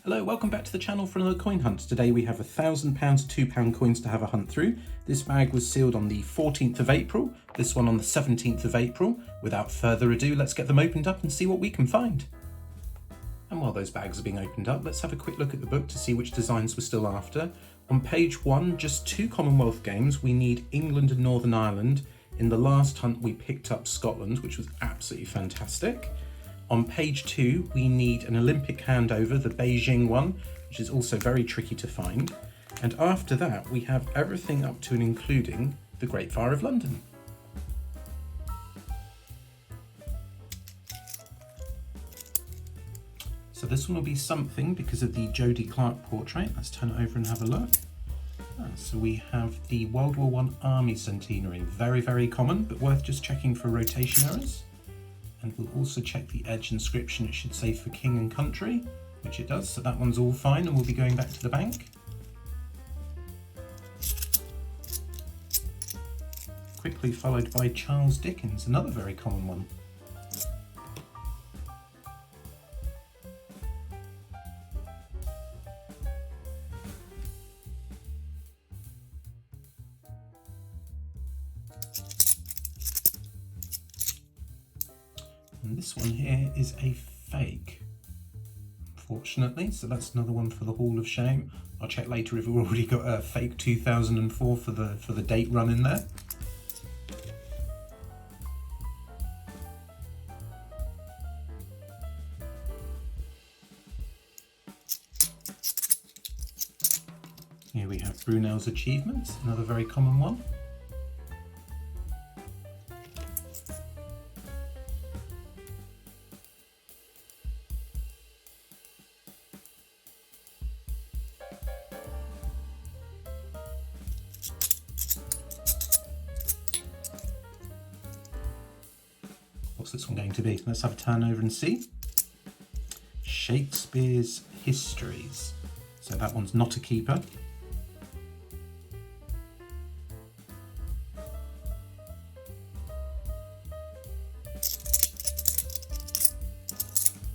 Hello, welcome back to the channel for another coin hunt. Today we have £1,000 £2 coins to have a hunt through. This bag was sealed on the 14th of April, this one on the 17th of April. Without further ado, let's get them opened up and see what we can find. And while those bags are being opened up, let's have a quick look at the book to see which designs we're still after. On page 1, just 2 Commonwealth games. We need England and Northern Ireland. In the last hunt we picked up Scotland, which was absolutely fantastic. On page 2, we need an Olympic handover, the Beijing one, which is also very tricky to find. And after that, we have everything up to and including the Great Fire of London. So this one will be something because of the Jodie Clark portrait. Let's turn it over and have a look. So we have the World War I Army Centenary. Very, very common, but worth just checking for rotation errors. And we'll also check the edge inscription. It should say for King and Country, which it does, so that one's all fine, and we'll be going back to the bank. Quickly followed by Charles Dickens, another very common one. And this one here is a fake, unfortunately, so that's another one for the Hall of Shame. I'll check later if we've already got a fake 2004 for the date run in there. Here we have Brunel's Achievements, another very common one. What's this one going to be? Let's have a turn over and see. Shakespeare's Histories. So that one's not a keeper.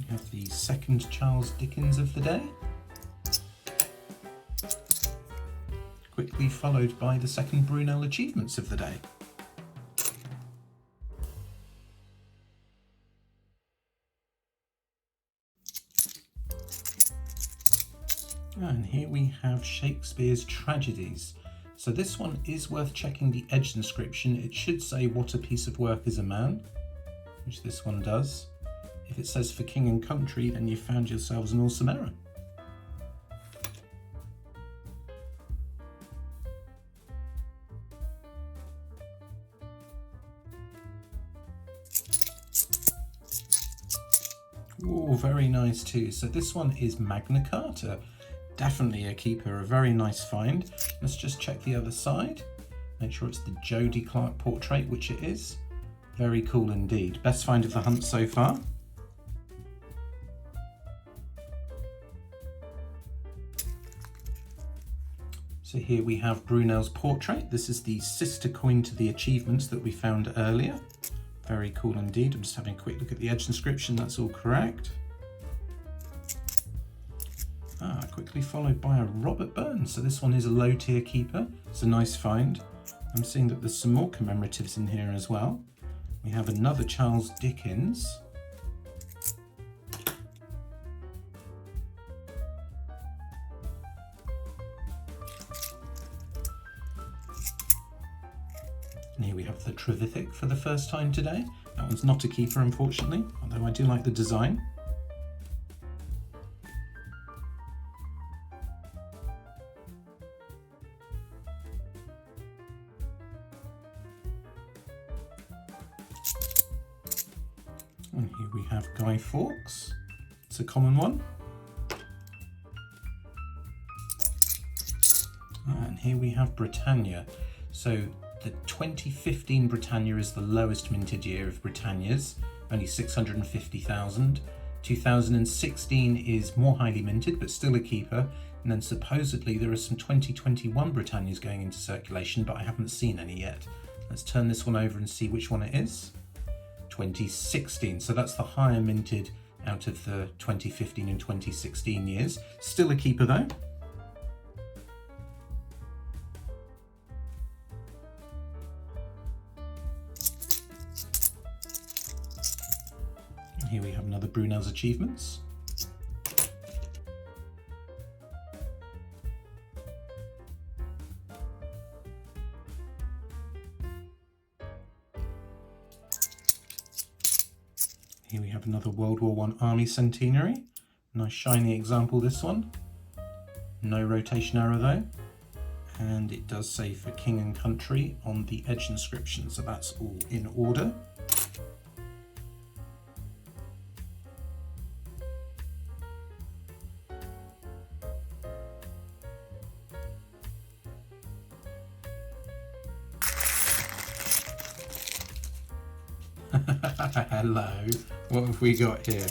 We have the second Charles Dickens of the day. Quickly followed by the second Brunel Achievements of the day. And here we have Shakespeare's Tragedies. So this one is worth checking the edge inscription. It should say what a piece of work is a man, which this one does. If it says for King and Country, then you've found yourselves an awesome error. Oh, very nice too. So this one is Magna Carta. Definitely a keeper, a very nice find. Let's just check the other side. Make sure it's the Jodie Clark portrait, which it is. Very cool indeed. Best find of the hunt so far. So here we have Brunel's portrait. This is the sister coin to the achievements that we found earlier. Very cool indeed. I'm just having a quick look at the edge inscription. That's all correct. Quickly followed by a Robert Burns. So this one is a low tier keeper. It's a nice find. I'm seeing that there's some more commemoratives in here as well. We have another Charles Dickens. And here we have the Trevithick for the first time today. That one's not a keeper, unfortunately, although I do like the design. And here we have Guy Fawkes. It's a common one. And here we have Britannia. So the 2015 Britannia is the lowest minted year of Britannias, only 650,000. 2016 is more highly minted, but still a keeper. And then supposedly there are some 2021 Britannias going into circulation, but I haven't seen any yet. Let's turn this one over and see which one it is. 2016, so that's the higher minted out of the 2015 and 2016 years. Still a keeper though. And here we have another Brunel's Achievements. Here we have another World War I Army Centenary. Nice shiny example, this one. No rotation arrow though. And it does say for King and Country on the edge inscription, so that's all in order. Hello, what have we got here?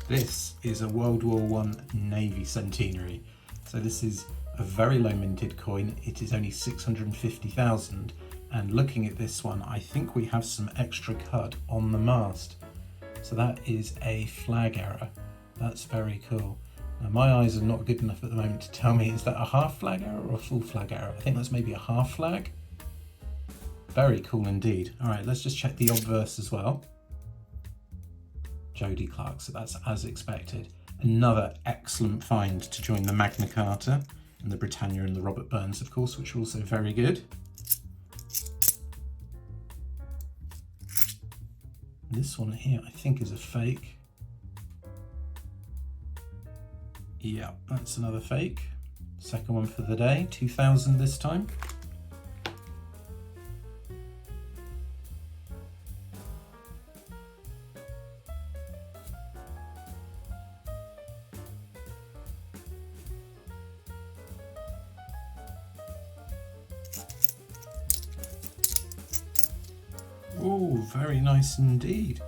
This is a World War I Navy Centenary. So this is a very low minted coin. It is only 650,000. And looking at this one, I think we have some extra cut on the mast. So that is a flag error. That's very cool. Now my eyes are not good enough at the moment to tell me, is that a half flag error or a full flag error? I think that's maybe a half flag. Very cool indeed. All right, let's just check the obverse as well. Jodie Clark, so that's as expected. Another excellent find to join the Magna Carta and the Britannia and the Robert Burns, of course, which are also very good. This one here, I think, is a fake. Yeah, that's another fake. Second one for the day, 2000 this time. Oh, very nice indeed.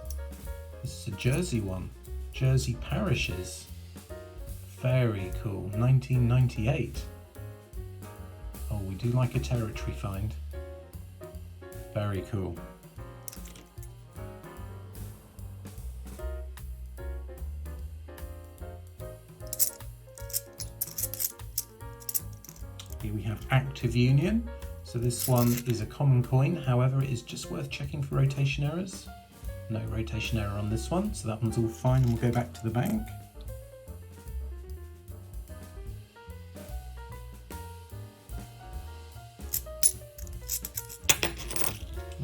This is a Jersey one. Jersey Parishes. Very cool. 1998. Oh, we do like a territory find. Very cool. Here we have Active Union. So this one is a common coin, however, it is just worth checking for rotation errors. No rotation error on this one, so that one's all fine, and we'll go back to the bank.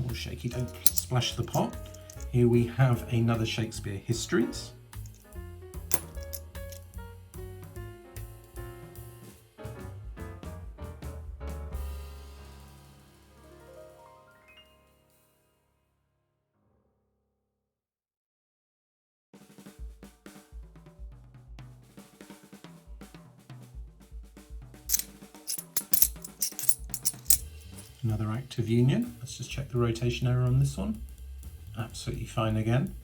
Oh, shaky, don't splash the pot. Here we have another Shakespeare Histories. Another Active Union. Let's just check the rotation error on this one. Absolutely fine again.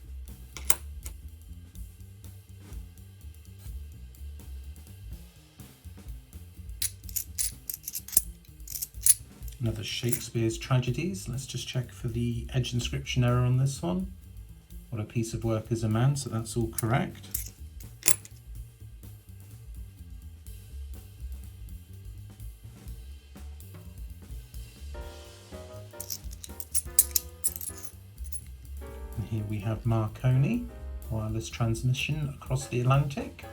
Another Shakespeare's Tragedies. Let's just check for the edge inscription error on this one. What a piece of work is a man, so that's all correct. And here we have Marconi, wireless transmission across the Atlantic.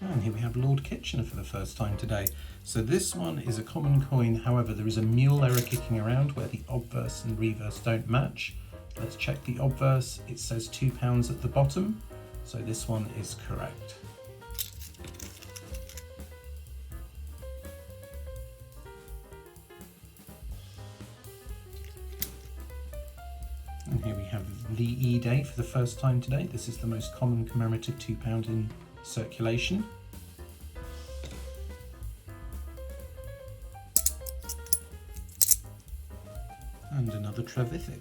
And here we have Lord Kitchener for the first time today. So this one is a common coin, however there is a mule error kicking around where the obverse and reverse don't match. Let's check the obverse. It says £2 at the bottom, so this one is correct. And here we have the E-Day for the first time today. This is the most common commemorative £2 in circulation. And another Trevithick.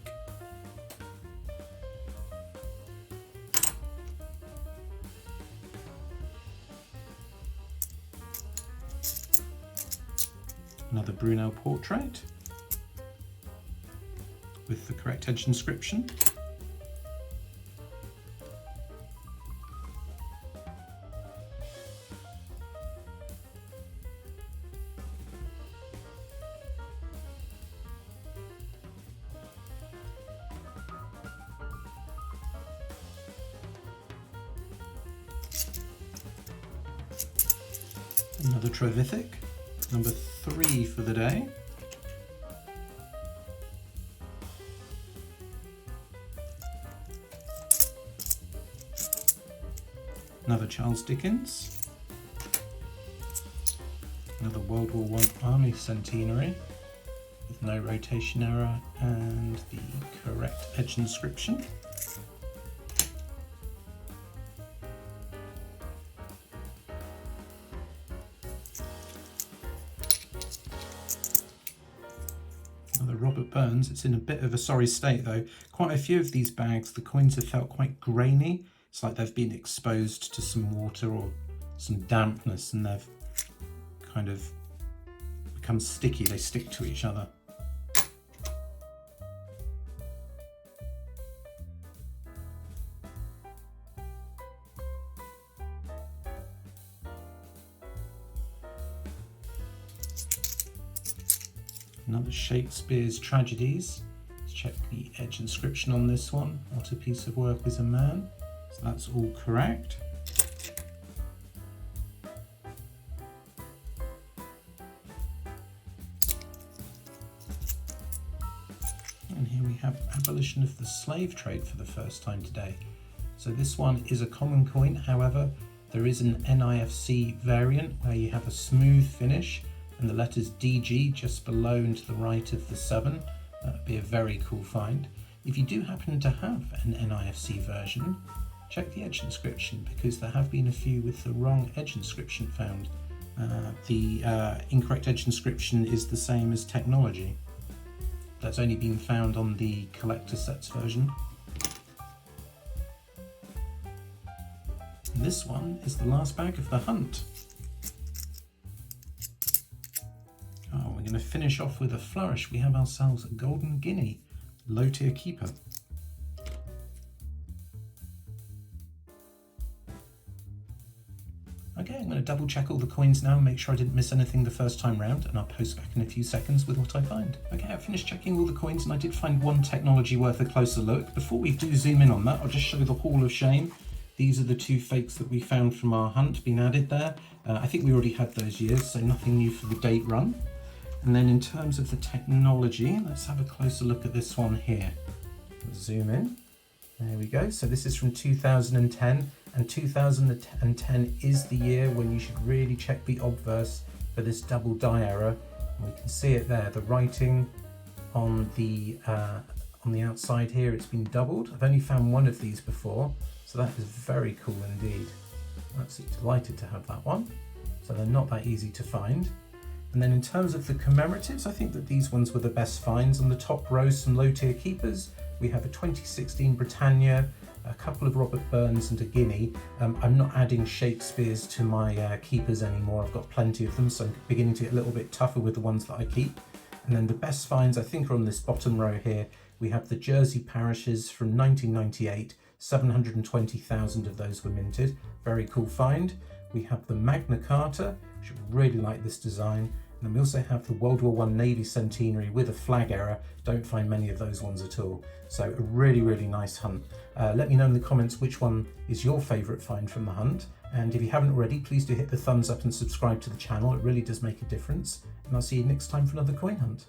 Another Brunel portrait with the correct edge inscription. Another Trevithick, number 3 for the day. Another Charles Dickens. Another World War I Army Centenary with no rotation error and the correct edge inscription. Another Robert Burns. It's in a bit of a sorry state though. Quite a few of these bags, the coins have felt quite grainy. It's like they've been exposed to some water or some dampness and they've kind of become sticky. They stick to each other. Another Shakespeare's Tragedies. Let's check the edge inscription on this one. What a piece of work is a man. So that's all correct. And here we have abolition of the slave trade for the first time today. So this one is a common coin, however, there is an NIFC variant where you have a smooth finish and the letters DG just below and to the right of the 7. That would be a very cool find. If you do happen to have an NIFC version, check the edge inscription because there have been a few with the wrong edge inscription found. The incorrect edge inscription is the same as technology. That's only been found on the collector sets version. And this one is the last bag of the hunt. Oh, we're going to finish off with a flourish. We have ourselves a golden guinea, low tier keeper. Okay, I'm going to double check all the coins now and make sure I didn't miss anything the first time round, and I'll post back in a few seconds with what I find. Okay, I've finished checking all the coins and I did find one technology worth a closer look. Before we do zoom in on that, I'll just show the Hall of Shame. These are the 2 fakes that we found from our hunt being added there. I think we already had those years, so nothing new for the date run. And then in terms of the technology, let's have a closer look at this one here. Zoom in. There we go. So this is from 2010, and 2010 is the year when you should really check the obverse for this double die error. And we can see it there, the writing on the outside here, it's been doubled. I've only found one of these before, so that is very cool indeed. I'm absolutely delighted to have that one. So they're not that easy to find. And then in terms of the commemoratives, I think that these ones were the best finds. On the top row, some low tier keepers. We have a 2016 Britannia, a couple of Robert Burns and a guinea. I'm not adding Shakespeare's to my keepers anymore. I've got plenty of them, so I'm beginning to get a little bit tougher with the ones that I keep. And then the best finds I think are on this bottom row here. We have the Jersey parishes from 1998. 720,000 of those were minted. Very cool find. We have the Magna Carta, which I really like this design. And then we also have the World War I Navy Centenary with a flag error. Don't find many of those ones at all. So a really, really nice hunt. Let me know in the comments which one is your favourite find from the hunt. And if you haven't already, please do hit the thumbs up and subscribe to the channel. It really does make a difference. And I'll see you next time for another coin hunt.